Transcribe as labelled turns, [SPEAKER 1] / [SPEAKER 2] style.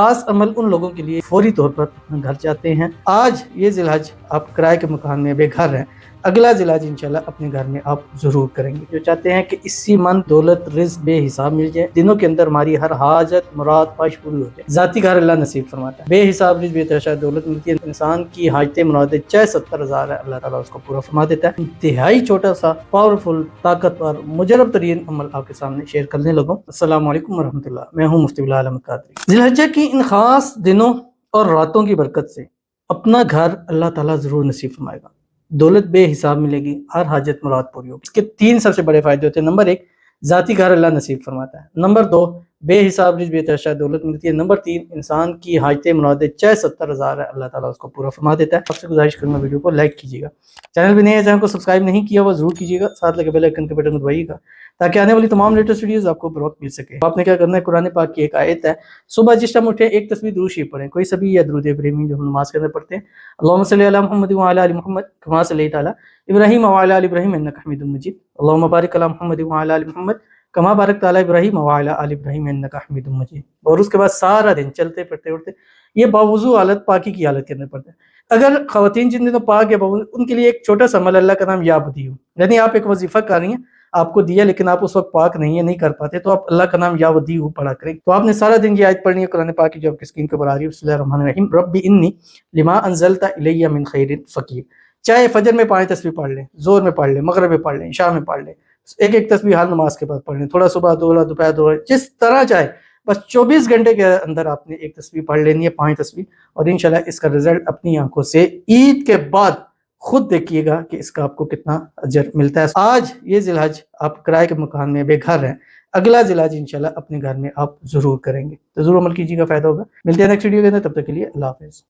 [SPEAKER 1] خاص عمل ان لوگوں کے لیے فوری طور پر اپنا گھر جاتے ہیں۔ آج یہ ذی الحج آپ کرائے کے مکان میں بے گھر ہیں، اگلا ذی الحج انشاءاللہ اپنے گھر میں آپ ضرور کریں گے۔ جو چاہتے ہیں کہ اسی من دولت رزق بے حساب مل جائے، دنوں کے اندر ہماری ہر حاجت مراد خواہش پوری ہو جائے، ذاتی گھر اللہ نصیب فرماتا ہے۔ بے حساب رزق بے تحاشا دولت ملتی ہے، انسان کی حاجتیں مرادیں چاہے 70,000 ہے، اللہ تعالیٰ اس کو پورا فرما دیتا ہے۔ انتہائی چھوٹا سا پاورفل طاقتور مجرب ترین عمل آپ کے سامنے شیئر کرنے لگوں۔ السلام علیکم ورحمۃ اللہ، میں ہوں مفتی بلال احمد قادری۔ ذی الحجہ کی ان خاص دنوں اور راتوں کی برکت سے اپنا گھر اللہ تعالیٰ ضرور نصیب فرمائے گا، دولت بے حساب ملے گی، ہر حاجت مراد پوری ہوگی۔ اس کے 3 سب سے بڑے فائدے ہوتے ہیں۔ نمبر 1، ذاتی گھر اللہ نصیب فرماتا ہے۔ نمبر 2، بے حساب رزق بے تحاشا دولت ملتی ہے۔ نمبر 3، انسان کی حاجتیں مرادیں چاہے 70,000 ہے، اللہ تعالیٰ اس کو پورا فرما دیتا ہے۔ آپ سے گزارش کروں گا ویڈیو کو لائک کیجیے گا، چینل بھی نئے ہیں، چینل کو سبسکرائب نہیں کیا وہ ضرور کیجیے گا، ساتھ لگے بیل آئیکن کے بٹن کو دبائیے گا تاکہ آنے والی تمام لیٹسٹ ویڈیوز آپ کو بر وقت مل سکے۔ آپ نے کیا کرنا ہے، قرآن پاک کی ایک آیت ہے، صبح جس ٹائم اٹھے ایک تسبیح درود شریف پڑھیں، کوئی سبھی یا درود ابراہیمی جو ہم نماز کے اندر پڑھتے ہیں۔ اللہم صلی علی محمد وعلی آل محمد کما صلیت علی ابراہیم وعلی آل ابراہیم انک حمید مجید، اللہم بارک علی محمد وعلی آل محمد کما بارکت علی ابراہیم وعلی آل ابراہیم انک حمید مجید۔ اور اس کے بعد سارا دن چلتے پھرتے اٹھتے، یہ باوضو حالت پاکی کی حالت کے اندر پڑھتے ہیں۔ اگر خواتین جن دنوں پاک یا باوضو، ان کے لیے ایک چھوٹا سا عمل اللہ کا نام یا بدیو، یعنی آپ ایک وظیفہ کر رہی ہیں، آپ کو دیا لیکن آپ اس وقت پاک نہیں ہے، نہیں کر پاتے، تو آپ اللہ کا نام یا ودیو پڑھا کریں۔ تو آپ نے سارا دن یہ آیت پڑھنی ہے قرآن پاک کی جو آپ کی اسکرین کے اوپر آ رہی ہے، بسم اللہ الرحمن الرحیم، رب انی لما انزلت الی من خیر فقیر۔ چاہے فجر میں 5 تسبیح پڑھ لیں، ظہر میں پڑھ لیں، مغرب میں پڑھ لیں، عشاء میں پڑھ لیں، ایک تسبیح ہر نماز کے بعد پڑھ لیں، تھوڑا صبح، تھوڑا دوپہر، تھوڑا جس طرح چاہے، بس 24 گھنٹے کے اندر آپ نے ایک تسبیح پڑھ لینی ہے، 5 تسبیح، اور انشاءاللہ اس کا رزلٹ اپنی آنکھوں سے عید کے بعد خود دیکھیے گا کہ اس کا آپ کو کتنا اجر ملتا ہے۔ آج یہ ذی الحج آپ کرائے کے مکان میں بے گھر ہیں، اگلا ذی الحج انشاءاللہ اپنے گھر میں آپ ضرور کریں گے، تو ضرور عمل کیجیے گا، فائدہ ہوگا۔ ملتے ہیں نیکسٹ ویڈیو کے اندر، تب تک کے لیے اللہ حافظ۔